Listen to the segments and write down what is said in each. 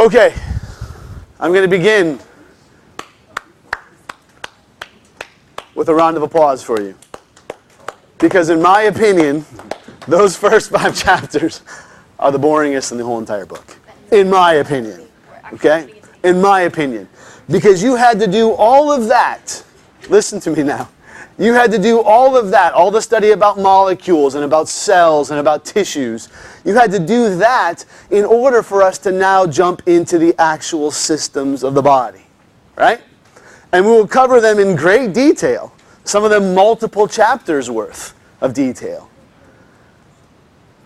Okay, I'm going to begin with a round of applause for you. Because in my opinion, those first 5 chapters are the boringest in the whole entire book. In my opinion. Okay? In my opinion. Because you had to do all of that. Listen to me now. You had to do all of that, all the study about molecules and about cells and about tissues. You had to do that in order for us to now jump into the actual systems of the body. Right? And we will cover them in great detail. Some of them multiple chapters worth of detail.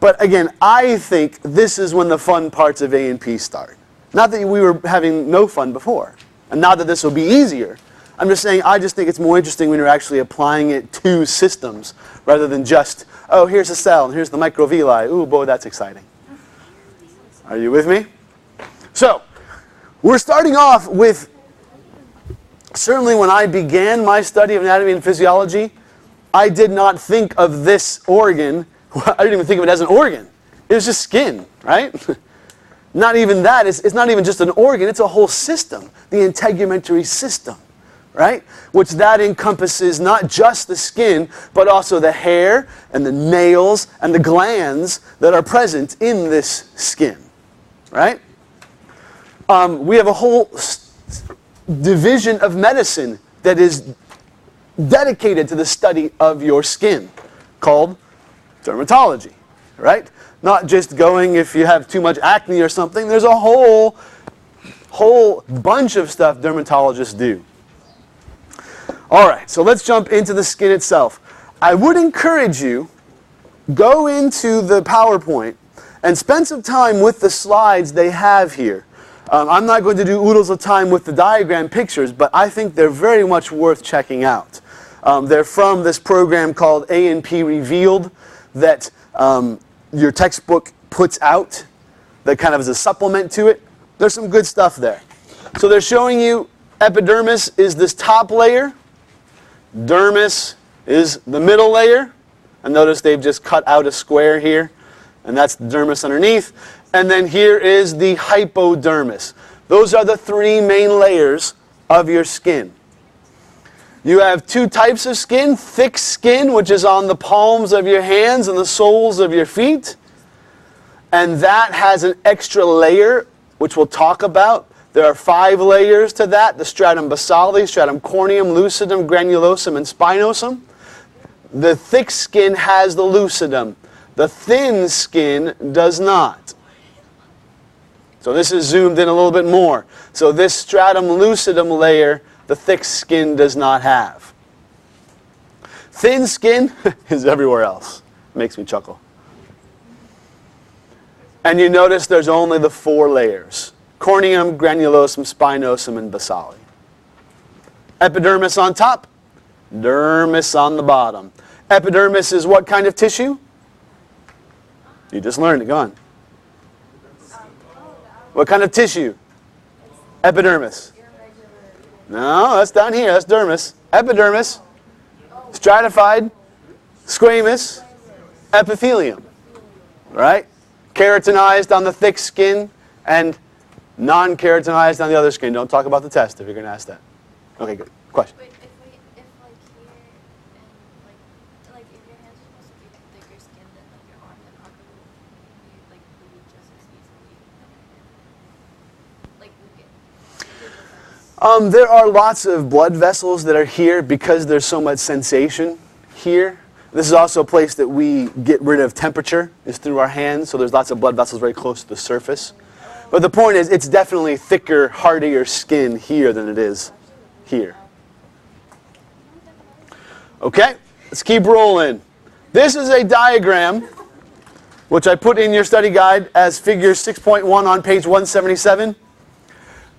But again, I think this is when the fun parts of A&P start. Not that we were having no fun before. And not that this will be easier. I'm just saying, I just think it's more interesting when you're actually applying it to systems rather than just, oh, here's a cell and here's the microvilli. Ooh, boy, that's exciting. Are you with me? So, we're starting off with, certainly when I began my study of anatomy and physiology, I did not think of this organ, I didn't even think of it as an organ. It was just skin, right? Not even that, it's not even just an organ, it's a whole system, the integumentary system. Right? Which that encompasses not just the skin, but also the hair and the nails and the glands that are present in this skin. Right? We have a whole division of medicine that is dedicated to the study of your skin, called dermatology. Right? Not just going if you have too much acne or something. There's a whole bunch of stuff dermatologists do. All right, so let's jump into the skin itself. I would encourage you, go into the PowerPoint and spend some time with the slides they have here. I'm not going to do oodles of time with the diagram pictures, but I think they're very much worth checking out. They're from this program called A&P Revealed that your textbook puts out, that kind of is a supplement to it. There's some good stuff there. So they're showing you epidermis is this top layer. Dermis is the middle layer. And notice they've just cut out a square here. And that's the dermis underneath. And then here is the hypodermis. Those are the 3 main layers of your skin. You have 2 types of skin. Thick skin, which is on the palms of your hands and the soles of your feet. And that has an extra layer, which we'll talk about. There are 5 layers to that, the stratum basale, stratum corneum, lucidum, granulosum, and spinosum. The thick skin has the lucidum. The thin skin does not. So this is zoomed in a little bit more. So this stratum lucidum layer, the thick skin does not have. Thin skin is everywhere else. Makes me chuckle. And you notice there's only the 4 layers. Corneum, granulosum, spinosum, and basale. Epidermis on top, dermis on the bottom. Epidermis is what kind of tissue? You just learned it, go on. What kind of tissue? Epidermis. No, that's down here, that's dermis. Epidermis, stratified, squamous, epithelium. Right? Keratinized on the thick skin and non-keratinized on the other skin. Don't talk about the test if you're going to ask that. Okay, good. Question? But if here and if your hands are supposed to be thicker skin than your arm, then how come you bleed just as easily? There are lots of blood vessels that are here because there's so much sensation here. This is also a place that we get rid of temperature, is through our hands, so there's lots of blood vessels very close to the surface. But the point is, it's definitely thicker, hardier skin here than it is here. Okay, let's keep rolling. This is a diagram, which I put in your study guide as figure 6.1 on page 177.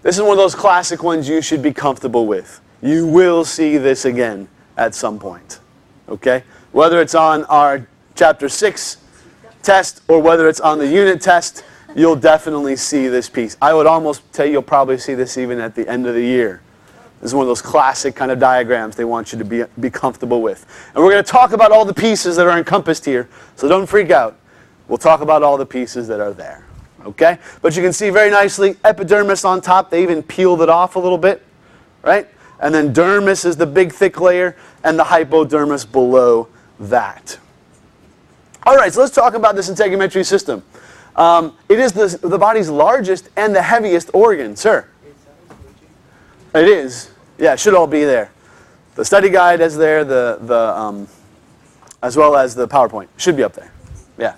This is one of those classic ones you should be comfortable with. You will see this again at some point. Okay? Whether it's on our chapter 6 test or whether it's on the unit test, you'll definitely see this piece. I would almost tell you you'll probably see this even at the end of the year. This is one of those classic kind of diagrams they want you to be comfortable with. And we're going to talk about all the pieces that are encompassed here, so don't freak out. We'll talk about all the pieces that are there. Okay? But you can see very nicely, epidermis on top, they even peeled it off a little bit, right? And then dermis is the big thick layer, and the hypodermis below that. All right, so let's talk about this integumentary system. It is the body's largest and the heaviest organ, sir. It is. Yeah, it should all be there. The study guide is there, as well as the PowerPoint. Should be up there. Yeah.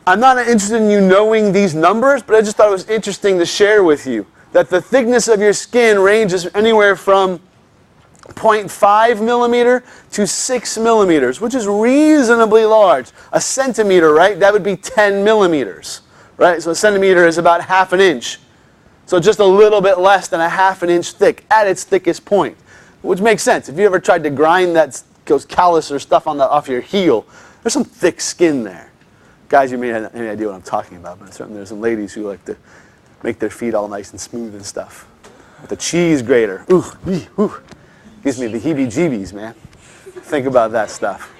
I'm not interested in you knowing these numbers, but I just thought it was interesting to share with you that the thickness of your skin ranges anywhere from 0.5 millimeter to 6 millimeters, which is reasonably large. A centimeter, right? That would be 10 millimeters, right? So a centimeter is about ½ an inch. So just a little bit less than a ½ an inch thick at its thickest point, which makes sense. If you ever tried to grind those callus or stuff off your heel, there's some thick skin there. Guys, you may not have any idea what I'm talking about, but certainly there's some ladies who like to make their feet all nice and smooth and stuff. With a cheese grater. Ooh, ooh. Gives me the heebie-jeebies, man. Think about that stuff.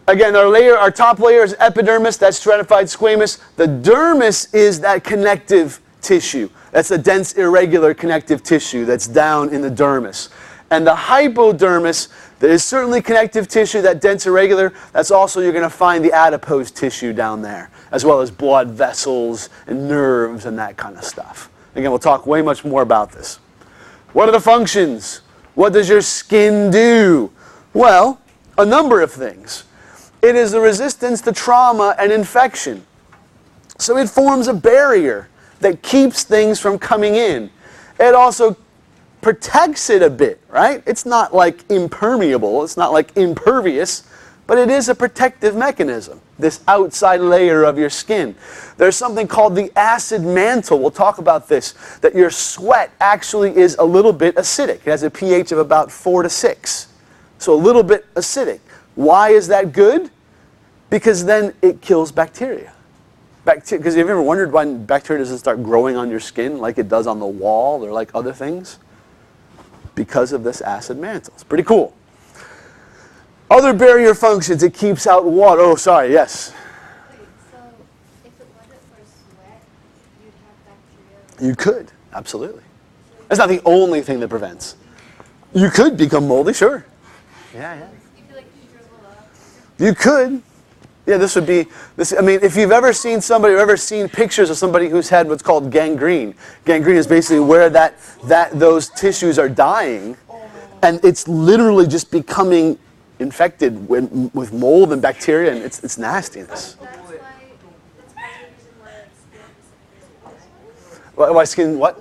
Again, our top layer is epidermis, that's stratified squamous. The dermis is that connective tissue. That's a dense, irregular connective tissue that's down in the dermis. And the hypodermis, there is certainly connective tissue, that dense, irregular. That's also, you're going to find the adipose tissue down there, as well as blood vessels and nerves and that kind of stuff. Again, we'll talk way much more about this. What are the functions? What does your skin do? Well, a number of things. It is the resistance to trauma and infection. So it forms a barrier that keeps things from coming in. It also protects it a bit, right? It's not like impermeable, it's not like impervious, but it is a protective mechanism, this outside layer of your skin. There's something called the acid mantle. We'll talk about this, that your sweat actually is a little bit acidic. It has a pH of about 4 to 6. So a little bit acidic. Why is that good? Because then it kills bacteria. Because have you ever wondered why bacteria doesn't start growing on your skin like it does on the wall or like other things? Because of this acid mantle. It's pretty cool. Other barrier functions, it keeps out water. Oh, sorry, yes. Wait, so if it wasn't for sweat, you'd have bacteria? You could, absolutely. That's not the only thing that prevents. You could become moldy, sure. Yeah. You feel like you dribble up? You could. Yeah, this would be, I mean, if you've ever seen somebody or ever seen pictures of somebody who's had what's called gangrene. Gangrene is basically where those tissues are dying, and it's literally just becoming infected with mold and bacteria, and it's nastiness. That's why, that's part of the reason why skin Why skin what?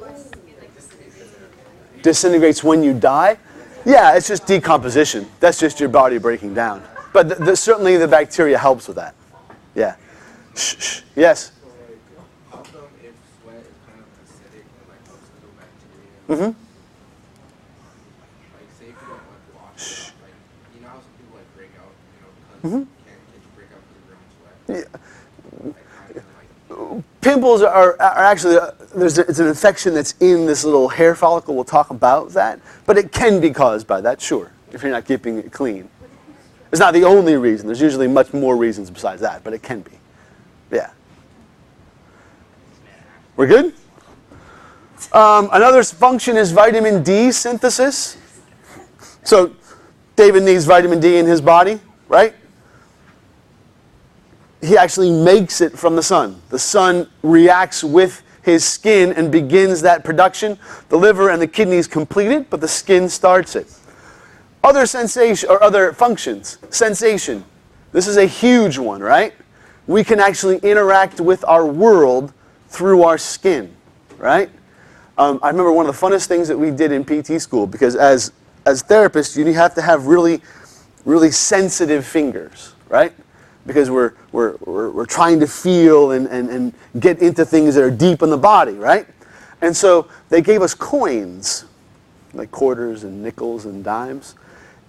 Disintegrates when you die? Yeah, it's just decomposition. That's just your body breaking down. But certainly the bacteria helps with that. Yeah. Shh. Yes? How come if sweat is kind of acidic and like helps kill bacteria? Mm-hmm. Like say if you don't like wash it, like you know how some people like break out, because can't you break out because of your own sweat? Yeah. Pimples are actually, it's an infection that's in this little hair follicle. We'll talk about that. But it can be caused by that, sure, if you're not keeping it clean. It's not the only reason. There's usually much more reasons besides that, but it can be. Yeah. We're good? Another function is vitamin D synthesis. So David needs vitamin D in his body, right? He actually makes it from the sun. The sun reacts with his skin and begins that production. The liver and the kidneys complete it, but the skin starts it. Other sensation or other functions. Sensation. This is a huge one, right? We can actually interact with our world through our skin, right? I remember one of the funnest things that we did in PT school, because as therapists, you have to have really, really sensitive fingers, right? Because we're trying to feel and get into things that are deep in the body, right? And so they gave us coins, like quarters and nickels and dimes.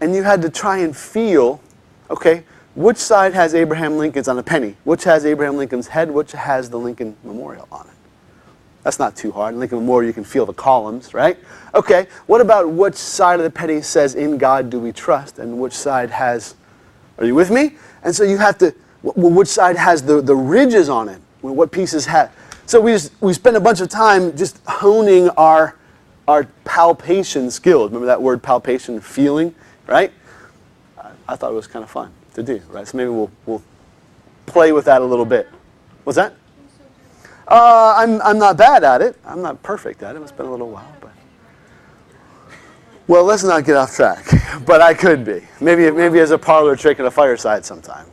And you had to try and feel, okay, which side has Abraham Lincoln's on a penny? Which has Abraham Lincoln's head? Which has the Lincoln Memorial on it? That's not too hard. In Lincoln Memorial, you can feel the columns, right? Okay, what about which side of the penny says, "In God do we trust," and which side has, are you with me? And so you have to which side has the ridges on it, what pieces have. So we spend a bunch of time just honing our palpation skills. Remember that word palpation, feeling, right? I thought it was kind of fun to do, right? So maybe we'll play with that a little bit. What's that? I'm not bad at it. I'm not perfect at it. It's been a little while, but well, let's not get off track. But I could be. Maybe as a parlor trick at a fireside sometime.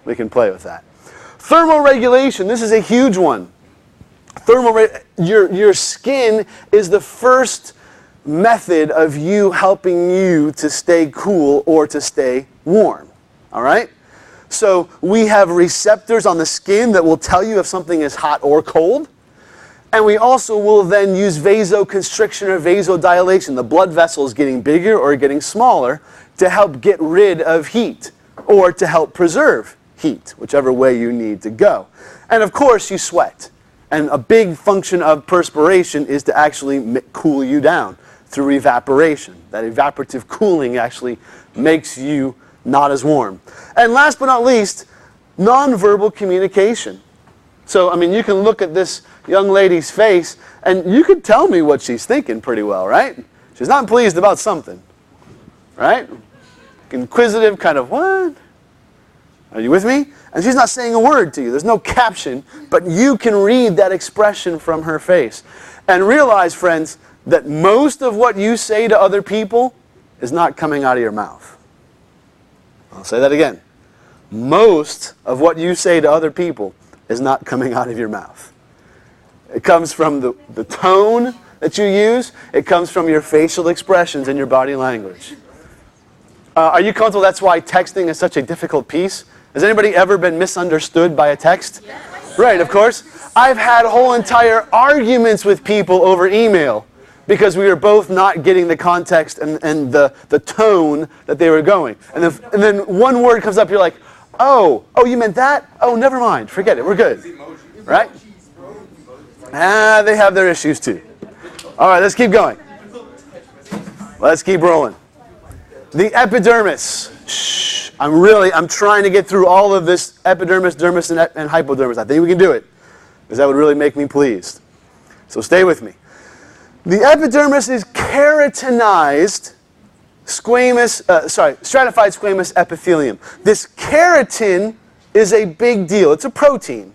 We can play with that. Thermoregulation. This is a huge one. Your skin is the first method of you helping you to stay cool or to stay warm. All right? So we have receptors on the skin that will tell you if something is hot or cold. And we also will then use vasoconstriction or vasodilation, the blood vessels getting bigger or getting smaller, to help get rid of heat or to help preserve heat, whichever way you need to go. And of course you sweat. And a big function of perspiration is to actually cool you down through evaporation. That evaporative cooling actually makes you not as warm. And last but not least, nonverbal communication. So, I mean, you can look at this young lady's face and you can tell me what she's thinking pretty well, right? She's not pleased about something, right? Inquisitive, kind of, what? Are you with me? And she's not saying a word to you. There's no caption, but you can read that expression from her face. And realize, friends, that most of what you say to other people is not coming out of your mouth. I'll say that again. Most of what you say to other people is not coming out of your mouth. It comes from the tone that you use. It comes from your facial expressions and your body language. Are you comfortable? That's why texting is such a difficult piece. Has anybody ever been misunderstood by a text? Yes. Right, of course. I've had whole entire arguments with people over email because we were both not getting the context and the tone that they were going. And then one word comes up, you're like, oh, you meant that? Oh, never mind. Forget it. We're good. Right? They have their issues too. All right, let's keep going. Let's keep rolling. The epidermis. Shh. I'm trying to get through all of this epidermis, dermis, and hypodermis. I think we can do it, because that would really make me pleased. So stay with me. The epidermis is keratinized stratified squamous epithelium. This keratin is a big deal. It's a protein.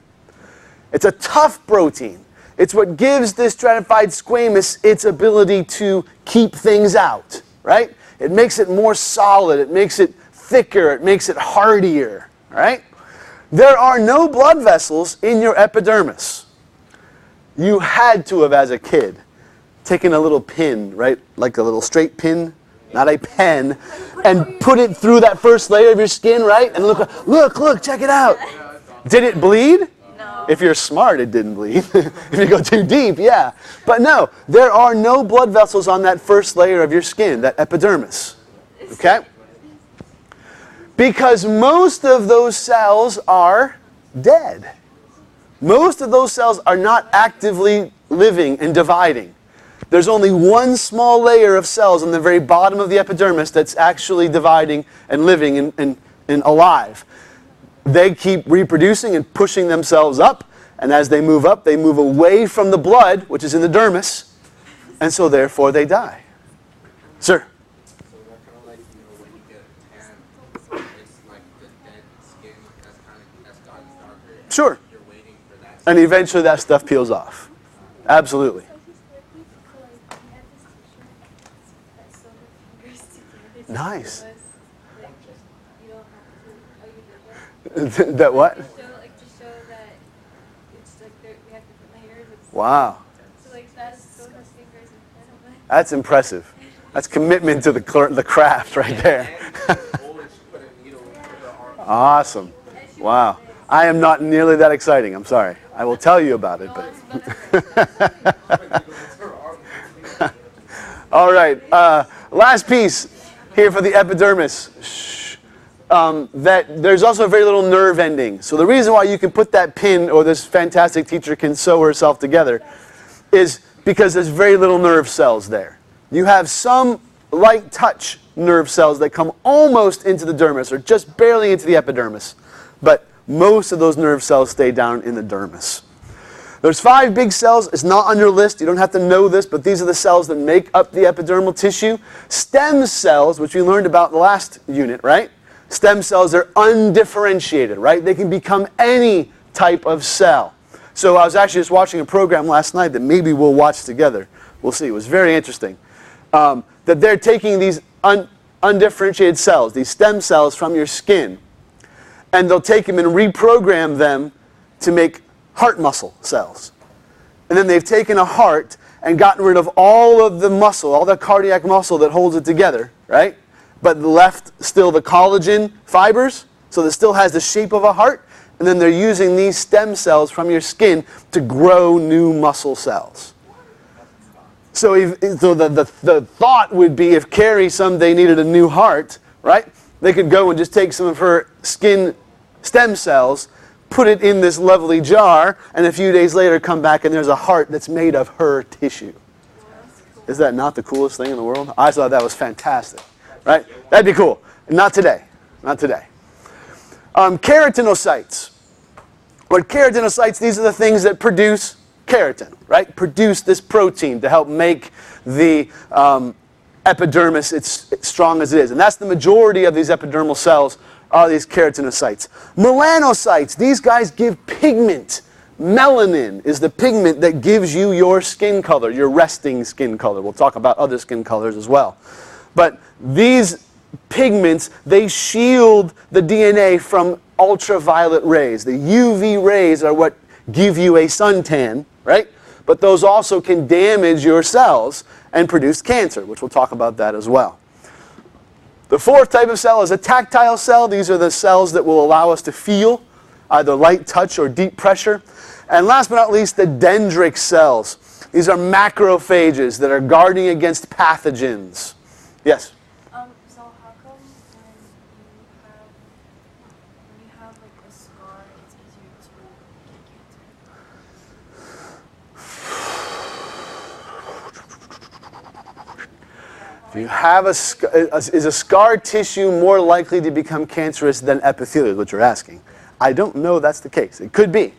It's a tough protein. It's what gives this stratified squamous its ability to keep things out, right? It makes it more solid. It makes it thicker. It makes it hardier, right? There are no blood vessels in your epidermis. You had to have, as a kid, taken a little pin, right? Like a little straight pin, not a pen, and put it through that first layer of your skin, right? And look, check it out. Did it bleed? No. If you're smart, it didn't bleed. If you go too deep, yeah. But no, there are no blood vessels on that first layer of your skin, that epidermis. Okay? Because most of those cells are dead. Most of those cells are not actively living and dividing. There's only one small layer of cells on the very bottom of the epidermis that's actually dividing and living and alive. They keep reproducing and pushing themselves up, and as they move up, they move away from the blood, which is in the dermis, and so therefore they die. Sir? So that kind of like, when you get a tan, it's like the dead skin that's gotten darker. Sure. You're waiting for that. And eventually that stuff peels off. Absolutely. Nice. That what? To show that it's like we have different layers. Wow. So like that's those fingers and That's impressive. That's commitment to the craft right there. Awesome. Wow. I am not nearly that exciting. I'm sorry. I will tell you about it, but. All right. Last piece here for the epidermis. That there's also very little nerve ending. So the reason why you can put that pin, or this fantastic teacher can sew herself together, is because there's very little nerve cells there. You have some light touch nerve cells that come almost into the dermis, or just barely into the epidermis. But Most of those nerve cells stay down in the dermis. There's 5 big cells. It's not on your list. You don't have to know this, but these are the cells that make up the epidermal tissue. Stem cells, which we learned about in the last unit, right? Stem cells are undifferentiated, right? They can become any type of cell. So I was actually just watching a program last night that maybe we'll watch together. We'll see. It was very interesting. That they're taking these undifferentiated cells, these stem cells from your skin, and they'll take them and reprogram them to make heart muscle cells. And then they've taken a heart and gotten rid of all of the muscle, all the cardiac muscle that holds it together, right? But left still the collagen fibers, so that still has the shape of a heart. And then they're using these stem cells from your skin to grow new muscle cells. So, the thought would be if Carrie someday needed a new heart, right? They could go and just take some of her skin stem cells, put it in this lovely jar, and a few days later come back and there's a heart that's made of her tissue. Is that not the coolest thing in the world? I thought that was fantastic, right? That'd be cool. Not today. Not today. Keratinocytes. What keratinocytes, these are the things that produce keratin, right? Produce this protein to help make the epidermis as strong as it is. And that's the majority of these epidermal cells are these keratinocytes. Melanocytes, these guys give pigment. Melanin is the pigment that gives you your skin color, your resting skin color. We'll talk about other skin colors as well. But these pigments, they shield the DNA from ultraviolet rays. The UV rays are what give you a suntan, right? But those also can damage your cells and produce cancer, which we'll talk about that as well. The 4th type of cell is a tactile cell. These are the cells that will allow us to feel either light touch or deep pressure. And last but not least, the dendritic cells. These are macrophages that are guarding against pathogens. Yes? So how come when you have like a scar, it's easier to get cancer? If you have is a scar tissue more likely to become cancerous than epithelial, what you're asking? I don't know that's the case. It could be.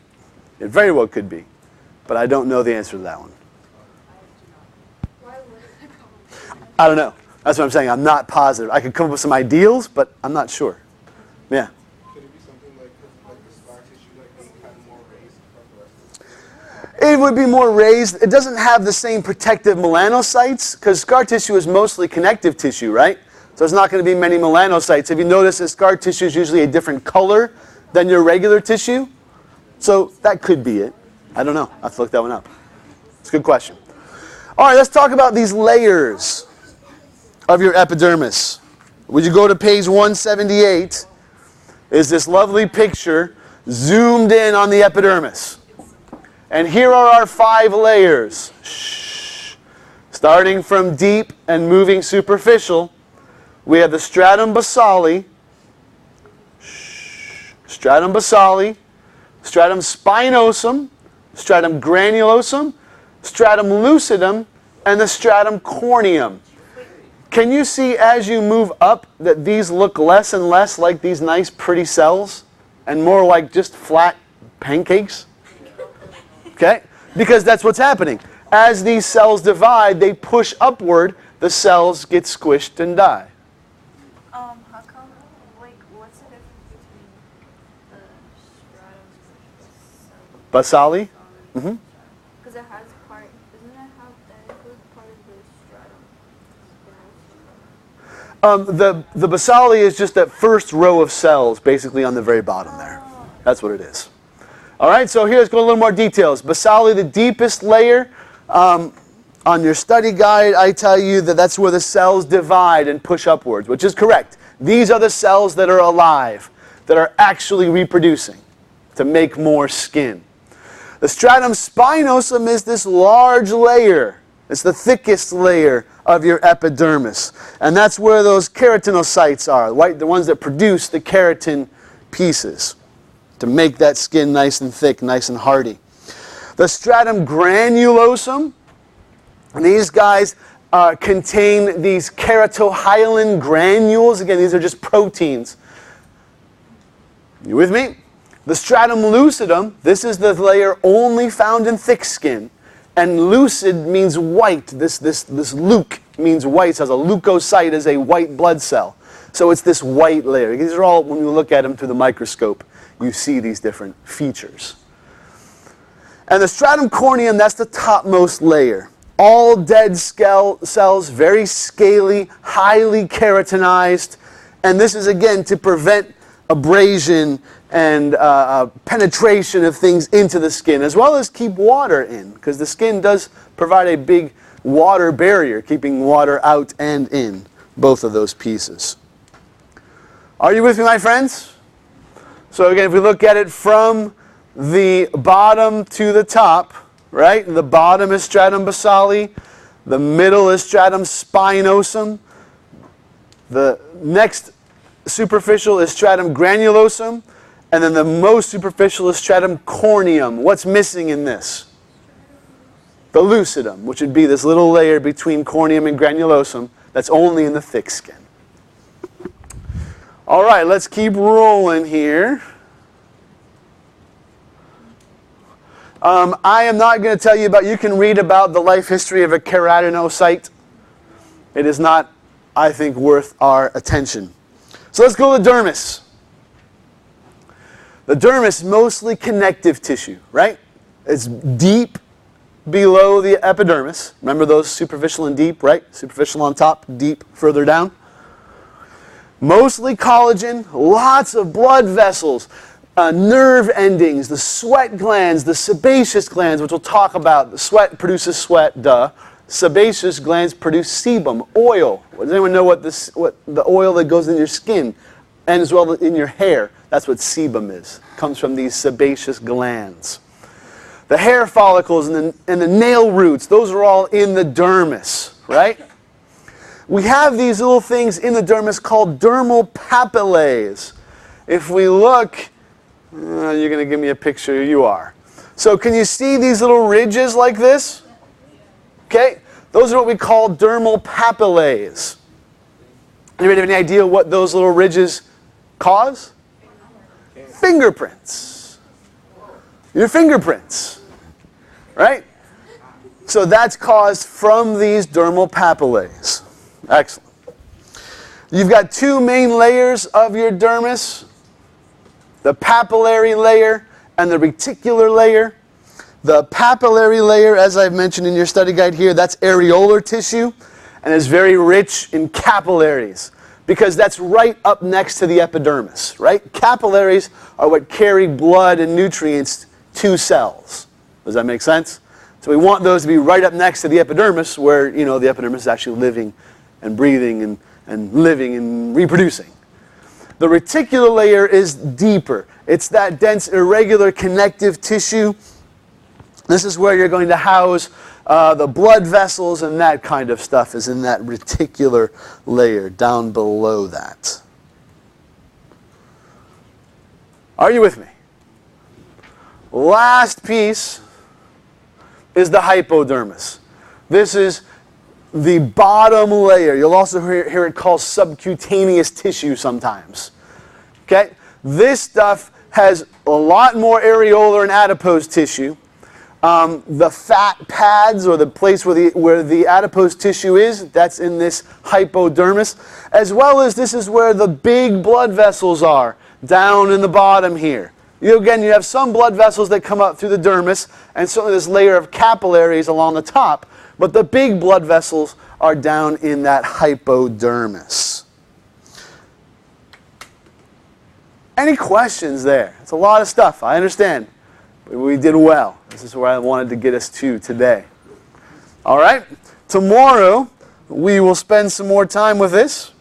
It very well could be. But I don't know the answer to that one. Why would it? I don't know. That's what I'm saying. I'm not positive. I could come up with some ideals, but I'm not sure. Yeah. Could it be something like the scar tissue being kind of more raised from the rest of the skin? It would be more raised. It doesn't have the same protective melanocytes because scar tissue is mostly connective tissue, right? So there's not going to be many melanocytes. If you notice that scar tissue is usually a different color than your regular tissue. So that could be it. I don't know. I have to look that one up. It's a good question. All right, let's talk about these layers of your epidermis. Would you go to page 178? Is this lovely picture zoomed in on the epidermis. And here are our 5 layers. Shh. Starting from deep and moving superficial, we have the stratum basale, stratum basale, stratum spinosum, stratum granulosum, stratum lucidum, and the stratum corneum. Can you see as you move up that these look less and less like these nice pretty cells and more like just flat pancakes? Okay? Because that's what's happening. As these cells divide, they push upward, the cells get squished and die. How come, like, what's the difference between the stratum Basale? Mm-hmm. Because it has part, doesn't it have, that includes part of the stratum? The basale is just that first row of cells basically on the very bottom there. That's what it is. All right, so here's go a little more details. Basale, the deepest layer. On your study guide, I tell you that that's where the cells divide and push upwards, which is correct. These are the cells that are alive, that are actually reproducing to make more skin. The stratum spinosum is this large layer. It's the thickest layer of your epidermis. And that's where those keratinocytes are, the ones that produce the keratin pieces to make that skin nice and thick, nice and hardy. The stratum granulosum, these guys contain these keratohyalin granules. Again, these are just proteins. You with me? The stratum lucidum, this is the layer only found in thick skin. And lucid means white. This leuc means white. So a leukocyte is a white blood cell. So it's this white layer. These are all, when you look at them through the microscope, you see these different features. And the stratum corneum, that's the topmost layer. All dead cells, very scaly, highly keratinized. And this is, again, to prevent abrasion and penetration of things into the skin, as well as keep water in, because the skin does provide a big water barrier, keeping water out and in, both of those pieces. Are you with me, my friends? So again, if we look at it from the bottom to the top, right? The bottom is stratum basale, the middle is stratum spinosum, the next superficial is stratum granulosum, and then the most superficial is stratum corneum. What's missing in this? The lucidum, which would be this little layer between corneum and granulosum that's only in the thick skin. All right, let's keep rolling here. I am not going to tell you about, you can read about the life history of a keratinocyte. It is not, I think, worth our attention. So let's go to the dermis. The dermis, mostly connective tissue, right? It's deep below the epidermis. Remember those superficial and deep, right? Superficial on top, deep further down. Mostly collagen, lots of blood vessels, nerve endings, the sweat glands, the sebaceous glands, which we'll talk about. The sweat produces sweat, duh. Sebaceous glands produce sebum, oil. Does anyone know what the oil that goes in your skin and as well in your hair? That's what sebum is. It comes from these sebaceous glands. The hair follicles and the nail roots, those are all in the dermis, right? We have these little things in the dermis called dermal papillae. If we look, you're going to give me a picture, you are. So can you see these little ridges like this? Okay, those are what we call dermal papillae. Anybody have any idea what those little ridges cause? Fingerprints. Your fingerprints, right? So that's caused from these dermal papillae. Excellent. You've got two main layers of your dermis, the papillary layer and the reticular layer. The papillary layer, as I've mentioned in your study guide here, that's areolar tissue and is very rich in capillaries because that's right up next to the epidermis, right? Capillaries are what carry blood and nutrients to cells. Does that make sense? So we want those to be right up next to the epidermis where, you know, the epidermis is actually living and breathing and living and reproducing. The reticular layer is deeper. It's that dense, irregular connective tissue. This is where you're going to house the blood vessels and that kind of stuff is in that reticular layer down below that. Are you with me? Last piece is the hypodermis. This is the bottom layer. You'll also hear it called subcutaneous tissue sometimes. Okay? This stuff has a lot more areolar and adipose tissue. The fat pads, or the place where the adipose tissue is, that's in this hypodermis, as well as this is where the big blood vessels are, down in the bottom here. Again, you have some blood vessels that come up through the dermis, and certainly this layer of capillaries along the top, but the big blood vessels are down in that hypodermis. Any questions there? It's a lot of stuff, I understand. But we did well. This is where I wanted to get us to today. All right? Tomorrow, we will spend some more time with this.